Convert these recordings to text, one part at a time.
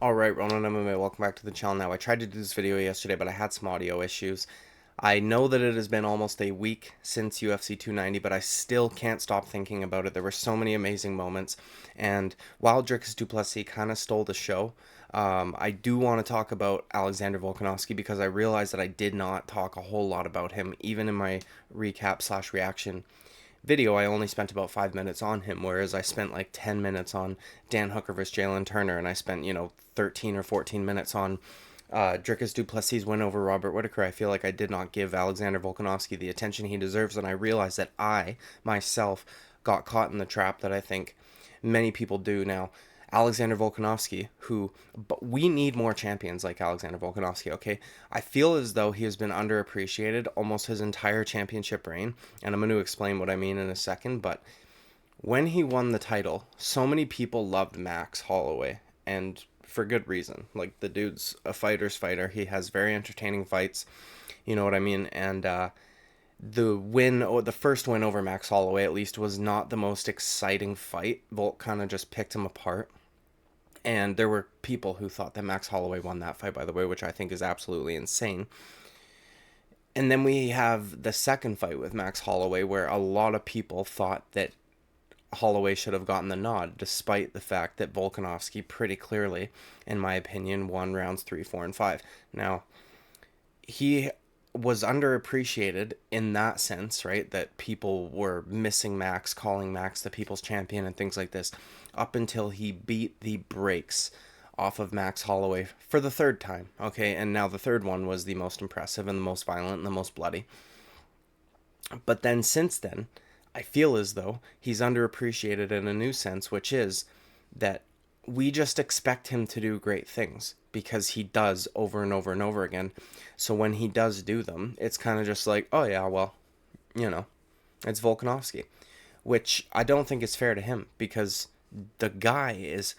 Alright, Ronan MMA, welcome back to the channel. Now, I tried to do this video yesterday, but I had some audio issues. I know that it has been almost a week since UFC 290, but I still can't stop thinking about it. There were so many amazing moments, and while Dricus du Plessis kind of stole the show, I do want to talk about Alexander Volkanovski because I realized that I did not talk a whole lot about him, even in my recap slash reaction video. I only spent about 5 minutes on him, whereas I spent like 10 minutes on Dan Hooker versus Jalen Turner, and I spent, 13 or 14 minutes on Dricus du Plessis' win over Robert Whitaker. I feel like I did not give Alexander Volkanovski the attention he deserves, and I realized that I, myself, got caught in the trap that I think many people do now. Alexander Volkanovski, but we need more champions like Alexander Volkanovski, okay? I feel as though he has been underappreciated almost his entire championship reign, and I'm going to explain what I mean in a second, but when he won the title, so many people loved Max Holloway, and for good reason. Like, the dude's a fighter's fighter. He has very entertaining fights, you know what I mean? And the win, or the first win over Max Holloway at least, was not the most exciting fight. Volk kind of just picked him apart. And there were people who thought that Max Holloway won that fight, by the way, which I think is absolutely insane. And then we have the second fight with Max Holloway, where a lot of people thought that Holloway should have gotten the nod, despite the fact that Volkanovski pretty clearly, in my opinion, won rounds 3, 4, and 5. Now, he was underappreciated in that sense, right? That people were missing Max, calling Max the people's champion and things like this, up until he beat the brakes off of Max Holloway for the third time, okay? And now the third one was the most impressive and the most violent and the most bloody. But then since then, I feel as though he's underappreciated in a new sense, which is that we just expect him to do great things because he does over and over and over again. So when he does do them, it's kind of just like, oh yeah, well, it's Volkanovski, which I don't think is fair to him because the guy is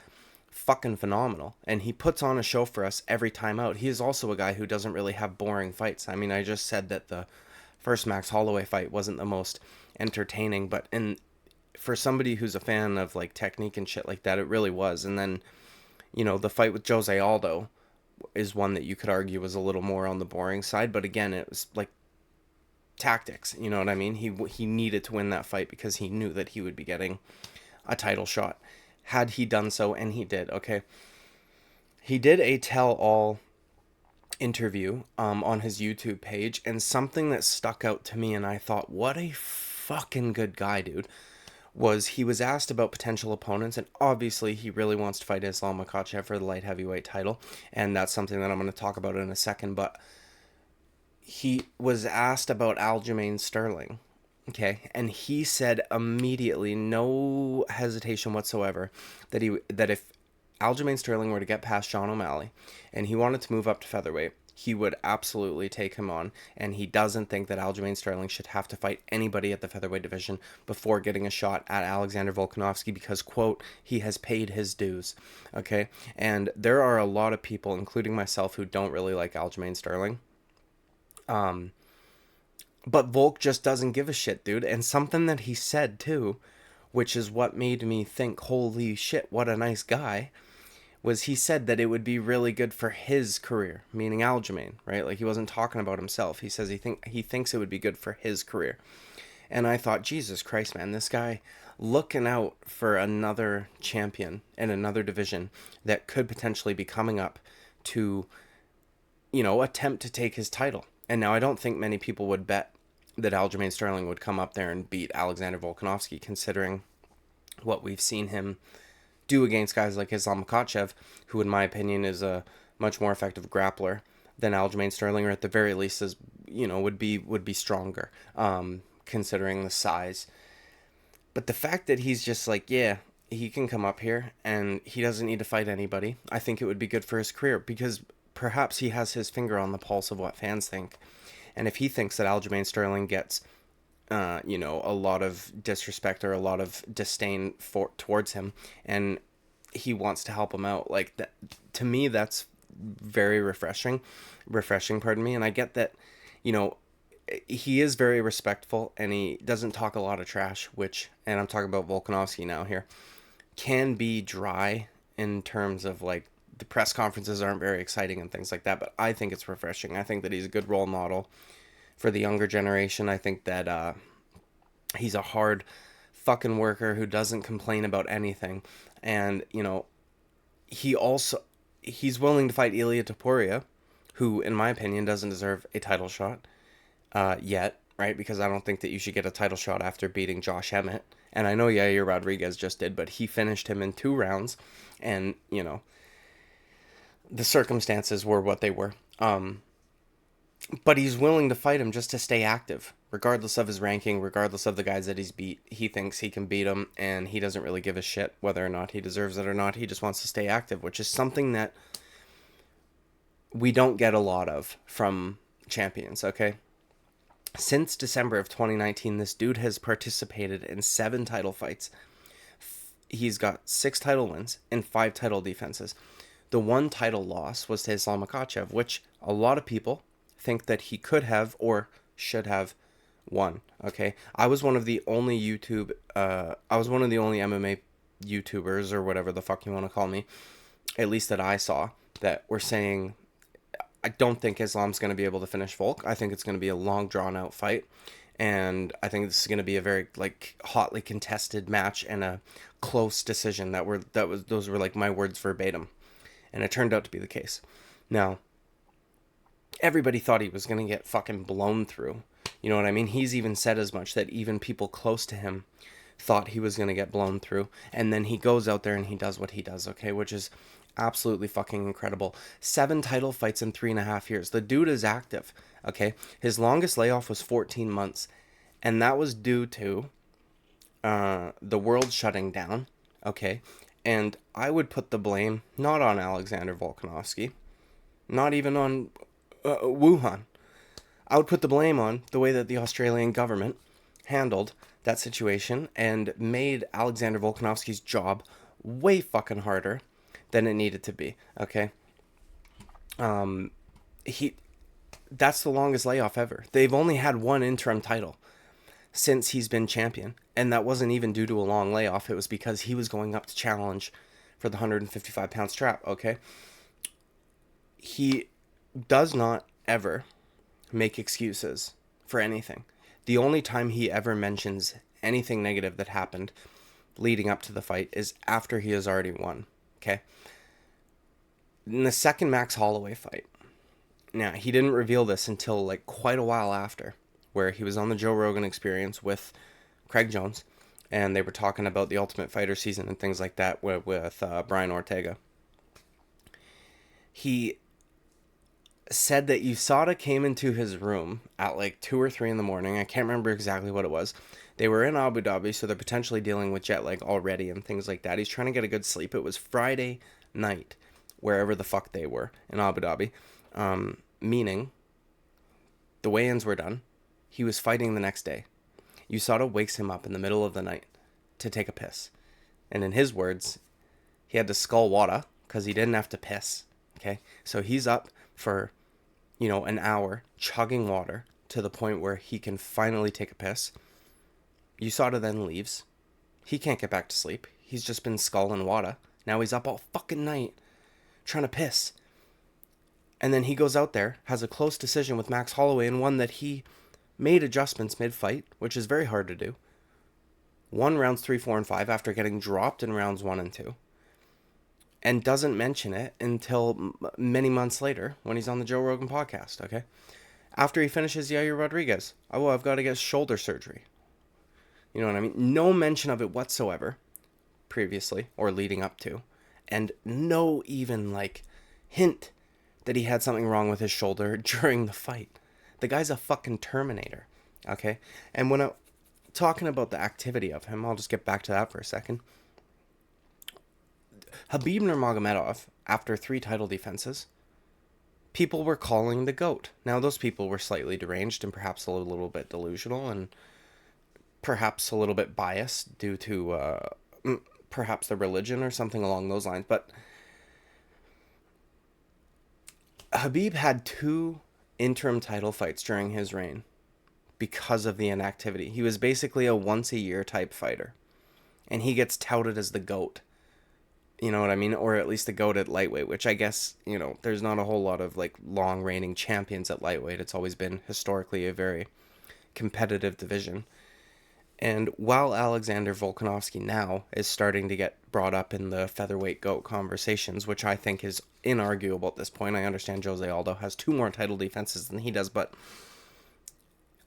fucking phenomenal and he puts on a show for us every time out. He is also a guy who doesn't really have boring fights. I mean, I just said that the first Max Holloway fight wasn't the most entertaining, but for somebody who's a fan of like technique and shit like that, it really was. And then, the fight with Jose Aldo is one that you could argue was a little more on the boring side, but again, it was like tactics, you know what I mean? He needed to win that fight because he knew that he would be getting a title shot had he done so, and he did. Okay, he did a tell-all interview on his YouTube page, and something that stuck out to me and I thought, what a fucking good guy, dude, was he was asked about potential opponents, and obviously he really wants to fight Islam Makhachev for the light heavyweight title, and that's something that I'm going to talk about in a second. But he was asked about Aljamain Sterling, okay, and he said immediately, no hesitation whatsoever, that if Aljamain Sterling were to get past Sean O'Malley and he wanted to move up to featherweight, he would absolutely take him on, and he doesn't think that Aljamain Sterling should have to fight anybody at the featherweight division before getting a shot at Alexander Volkanovski because, quote, he has paid his dues, okay? And there are a lot of people, including myself, who don't really like Aljamain Sterling. But Volk just doesn't give a shit, dude. And something that he said, too, which is what made me think, holy shit, what a nice guy, was he said that it would be really good for his career, meaning Aljamain, right? Like, he wasn't talking about himself. He says he thinks it would be good for his career. And I thought, Jesus Christ, man, this guy looking out for another champion in another division that could potentially be coming up to, attempt to take his title. And now I don't think many people would bet that Aljamain Sterling would come up there and beat Alexander Volkanovski, considering what we've seen him do against guys like Islam Makhachev, who in my opinion is a much more effective grappler than Aljamain Sterling, or at the very least is, would be stronger, considering the size. But the fact that he's just like, yeah, he can come up here and he doesn't need to fight anybody, I think it would be good for his career because perhaps he has his finger on the pulse of what fans think. And if he thinks that Aljamain Sterling gets a lot of disrespect or a lot of disdain towards him, and he wants to help him out, like that, to me, that's very refreshing, pardon me. And I get that, he is very respectful and he doesn't talk a lot of trash, which, and I'm talking about Volkanovski now here, can be dry in terms of like the press conferences aren't very exciting and things like that, but I think it's refreshing. I think that he's a good role model for the younger generation. I think that he's a hard fucking worker who doesn't complain about anything. And, he's willing to fight Ilia Topuria, who, in my opinion, doesn't deserve a title shot yet, right? Because I don't think that you should get a title shot after beating Josh Emmett. And I know Yair Rodriguez just did, but he finished him in 2 rounds. And, the circumstances were what they were. But he's willing to fight him just to stay active, regardless of his ranking, regardless of the guys that he's beat. He thinks he can beat them, and he doesn't really give a shit whether or not he deserves it or not. He just wants to stay active, which is something that we don't get a lot of from champions, okay? Since December of 2019, this dude has participated in 7 title fights. He's got 6 title wins and 5 title defenses. The one title loss was to Islam Makhachev, which a lot of people think that he could have or should have won. Okay, I was one of the only MMA YouTubers or whatever the fuck you want to call me, at least that I saw, that were saying I don't think Islam's going to be able to finish Volk. I think it's going to be a long drawn out fight, and I think this is going to be a very hotly contested match and a close decision. Those were my words verbatim, and it turned out to be the case. Now, everybody thought he was going to get fucking blown through. You know what I mean? He's even said as much, that even people close to him thought he was going to get blown through. And then he goes out there and he does what he does, okay? Which is absolutely fucking incredible. 7 title fights in 3.5 years. The dude is active, okay? His longest layoff was 14 months. And that was due to the world shutting down, okay? And I would put the blame not on Alexander Volkanovski, not even on Wuhan. I would put the blame on the way that the Australian government handled that situation and made Alexander Volkanovski's job way fucking harder than it needed to be. Okay, that's the longest layoff ever. They've only had 1 interim title since he's been champion, and that wasn't even due to a long layoff. It was because he was going up to challenge for the 155-pound strap. Okay, he does not ever make excuses for anything. The only time he ever mentions anything negative that happened leading up to the fight is after he has already won. Okay? In the second Max Holloway fight, now he didn't reveal this until quite a while after, where he was on the Joe Rogan Experience with Craig Jones, and they were talking about the Ultimate Fighter season and things like that with Brian Ortega. He said that USADA came into his room at 2 or 3 in the morning. I can't remember exactly what it was. They were in Abu Dhabi, so they're potentially dealing with jet lag already and things like that. He's trying to get a good sleep. It was Friday night, wherever the fuck they were in Abu Dhabi. Meaning, the weigh-ins were done. He was fighting the next day. USADA wakes him up in the middle of the night to take a piss. And in his words, he had to skull water because he didn't have to piss. Okay? So he's up for an hour chugging water to the point where he can finally take a piss. USADA then leaves. He can't get back to sleep. He's just been sculling water. Now he's up all fucking night trying to piss. And then he goes out there, has a close decision with Max Holloway, and one that he made adjustments mid-fight, which is very hard to do. Won rounds 3, 4, and 5 after getting dropped in rounds 1 and 2. And doesn't mention it until many months later when he's on the Joe Rogan podcast, okay? After he finishes Yair Rodriguez. Oh, I've got to get shoulder surgery. You know what I mean? No mention of it whatsoever previously or leading up to. And no even hint that he had something wrong with his shoulder during the fight. The guy's a fucking Terminator, okay? And when I'm talking about the activity of him, I'll just get back to that for a second. Khabib Nurmagomedov, after 3 title defenses, people were calling the GOAT. Now, those people were slightly deranged and perhaps a little bit delusional and perhaps a little bit biased due to perhaps the religion or something along those lines. But Khabib had 2 interim title fights during his reign because of the inactivity. He was basically a once-a-year type fighter, and he gets touted as the GOAT. You know what I mean? Or at least the GOAT at lightweight, which I guess, there's not a whole lot of like long reigning champions at lightweight. It's always been historically a very competitive division. And while Alexander Volkanovski now is starting to get brought up in the featherweight GOAT conversations, which I think is inarguable at this point. I understand Jose Aldo has 2 more title defenses than he does, but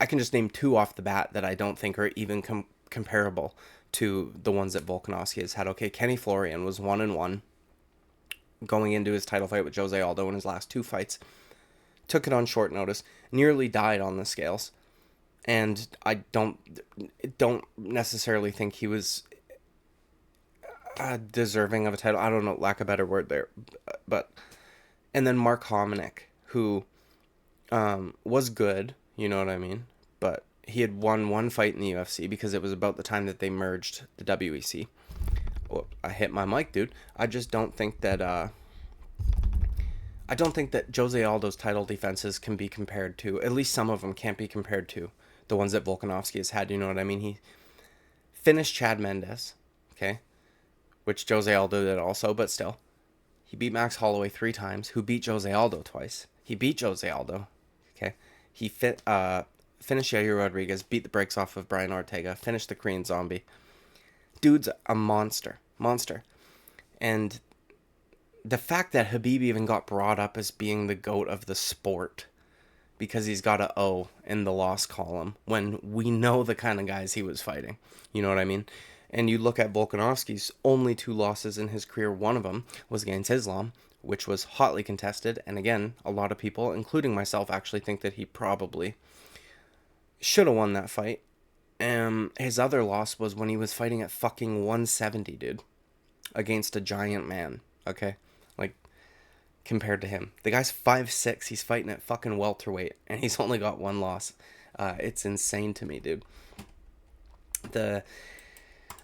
I can just name 2 off the bat that I don't think are even comparable to the ones that Volkanovski has had. Okay, Kenny Florian was 1-1 going into his title fight with Jose Aldo in his last 2 fights. Took it on short notice, nearly died on the scales. And I don't necessarily think he was deserving of a title. I don't know, lack of a better word there. But and then Mark Hominick, who was good, you know what I mean? But he had won 1 fight in the UFC because it was about the time that they merged the WEC. Oh, I hit my mic, dude. I just don't think that Jose Aldo's title defenses can be compared to, at least some of them can't be compared to the ones that Volkanovski has had. You know what I mean? He finished Chad Mendes, okay, which Jose Aldo did also, but still. He beat Max Holloway 3 times, who beat Jose Aldo twice. He beat Jose Aldo, okay. He finished Yair Rodriguez, beat the brakes off of Brian Ortega, finished the Korean Zombie. Dude's a monster. And the fact that Khabib even got brought up as being the GOAT of the sport because he's got a O in the loss column when we know the kind of guys he was fighting. You know what I mean? And you look at Volkanovski's only 2 losses in his career. One of them was against Islam, which was hotly contested. And again, a lot of people, including myself, actually think that he probably should have won that fight. His other loss was when he was fighting at fucking 170, dude, against a giant man, okay? Like, compared to him. The guy's 5'6", he's fighting at fucking welterweight, and he's only got 1 loss. It's insane to me, dude. The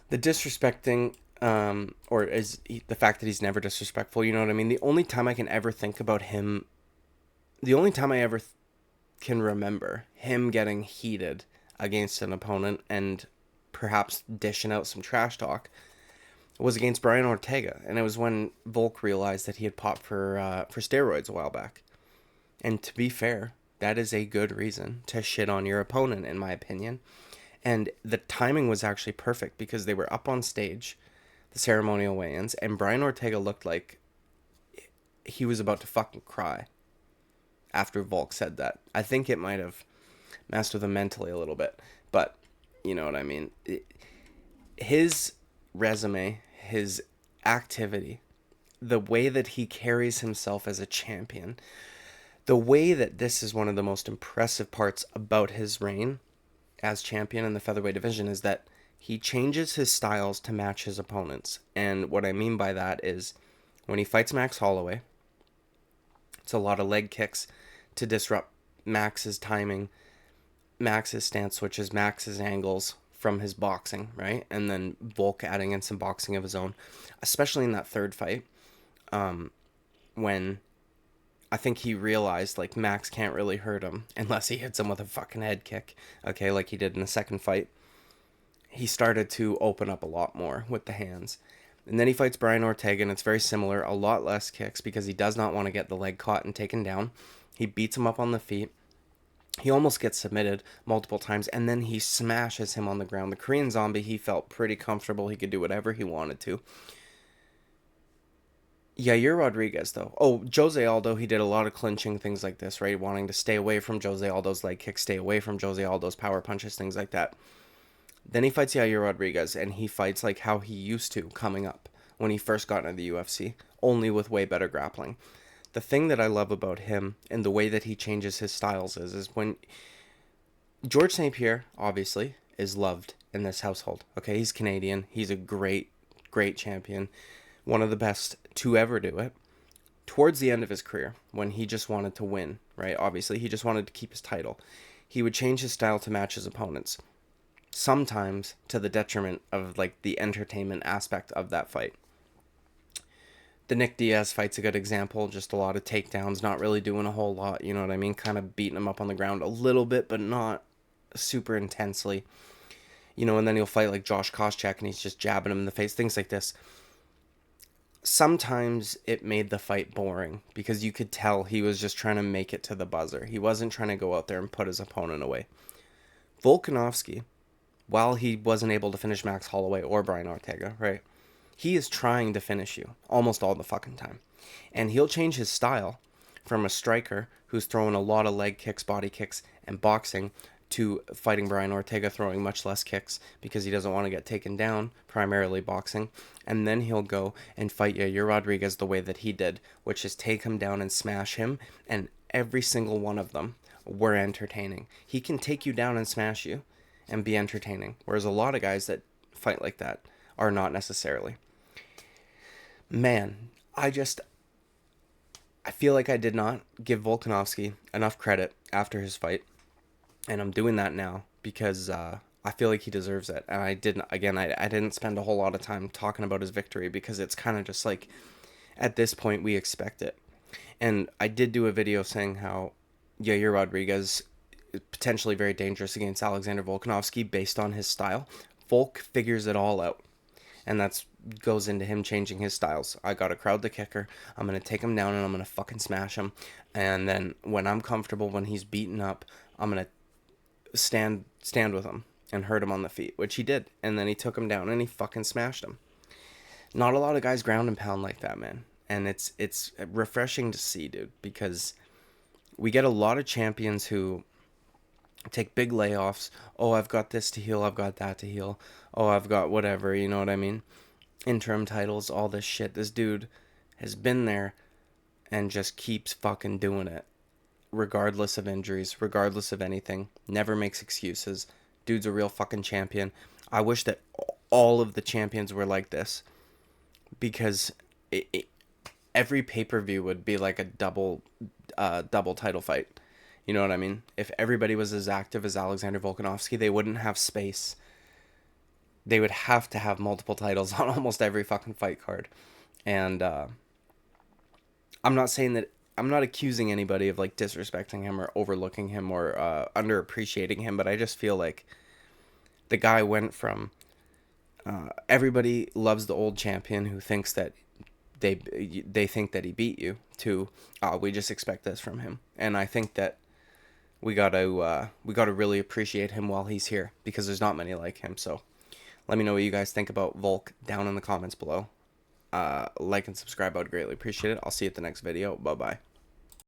disrespecting, or the fact that he's never disrespectful, you know what I mean? The only time I can ever think about him, the only time I ever can remember him getting heated against an opponent and perhaps dishing out some trash talk was against Brian Ortega, and it was when Volk realized that he had popped for steroids a while back. And to be fair, that is a good reason to shit on your opponent, in my opinion. And the timing was actually perfect because they were up on stage, the ceremonial weigh-ins, and Brian Ortega looked like he was about to fucking cry after Volk said that. I think it might have messed with him mentally a little bit, but you know what I mean. His resume, his activity, the way that he carries himself as a champion, the way that this is one of the most impressive parts about his reign as champion in the featherweight division is that he changes his styles to match his opponents. And what I mean by that is when he fights Max Holloway, it's a lot of leg kicks to disrupt Max's timing, Max's stance switches, Max's angles from his boxing, right? And then Volk adding in some boxing of his own, especially in that third fight, when I think he realized, like, Max can't really hurt him unless he hits him with a fucking head kick, okay, like he did in the second fight. He started to open up a lot more with the hands. And then he fights Brian Ortega, and it's very similar, a lot less kicks because he does not want to get the leg caught and taken down. He beats him up on the feet. He almost gets submitted multiple times, and then he smashes him on the ground. The Korean Zombie, he felt pretty comfortable. He could do whatever he wanted to. Yair Rodriguez, though. Oh, Jose Aldo, he did a lot of clinching, things like this, right? Wanting to stay away from Jose Aldo's leg kicks, stay away from Jose Aldo's power punches, things like that. Then he fights Yair Rodriguez, and he fights like how he used to coming up when he first got into the UFC, only with way better grappling. The thing that I love about him and the way that he changes his styles is when George St. Pierre, obviously, is loved in this household. Okay, he's Canadian. He's a great, great champion. One of the best to ever do it. Towards the end of his career, when he just wanted to win, right? Obviously, he just wanted to keep his title. He would change his style to match his opponents. Sometimes to the detriment of, like, the entertainment aspect of that fight. The Nick Diaz fight's a good example. Just a lot of takedowns, not really doing a whole lot, you know what I mean? Kind of beating him up on the ground a little bit, but not super intensely. You know, and then he'll fight like Josh Koscheck, and he's just jabbing him in the face, things like this. sometimes it made the fight boring because you could tell he was just trying to make it to the buzzer. He wasn't trying to go out there and put his opponent away. Volkanovski, while he wasn't able to finish Max Holloway or Brian Ortega, right? He is trying to finish you almost all the fucking time. And he'll change his style from a striker who's throwing a lot of leg kicks, body kicks, and boxing to fighting Brian Ortega, throwing much less kicks because he doesn't want to get taken down, primarily boxing. And then he'll go and fight Yair Rodriguez the way that he did, which is take him down and smash him. And every single one of them were entertaining. He can take you down and smash you and be entertaining, whereas a lot of guys that fight like that are not necessarily. Man, I feel like I did not give Volkanovski enough credit after his fight, and I'm doing that now because I feel like he deserves it. And I didn't, again, I didn't spend a whole lot of time talking about his victory because it's kind of just like, at this point, we expect it. And I did do a video saying how Yair Rodriguez is potentially very dangerous against Alexander Volkanovski based on his style. Volk figures it all out. And that's goes into him changing his styles. I got to crowd the kicker. I'm going to take him down and I'm going to fucking smash him. And then when I'm comfortable, when he's beaten up, I'm going to stand with him and hurt him on the feet, which he did. And then he took him down and he fucking smashed him. Not a lot of guys ground and pound like that, man. And it's refreshing to see, dude, because we get a lot of champions who take big layoffs. Oh, I've got this to heal. I've got that to heal. Oh, I've got whatever. You know what I mean? Interim titles, all this shit. This dude has been there and just keeps fucking doing it. Regardless of injuries, regardless of anything. Never makes excuses. Dude's a real fucking champion. I wish that all of the champions were like this. Because every pay-per-view would be like a double title fight. You know what I mean? If everybody was as active as Alexander Volkanovski, they wouldn't have space. They would have to have multiple titles on almost every fucking fight card. And I'm not saying that, I'm not accusing anybody of like disrespecting him or overlooking him or underappreciating him, but I just feel like the guy went from everybody loves the old champion who thinks that they think that he beat you to we just expect this from him. And I think that we gotta really appreciate him while he's here because there's not many like him. So let me know what you guys think about Volk down in the comments below. Like and subscribe, I would greatly appreciate it. I'll see you at the next video. Bye bye.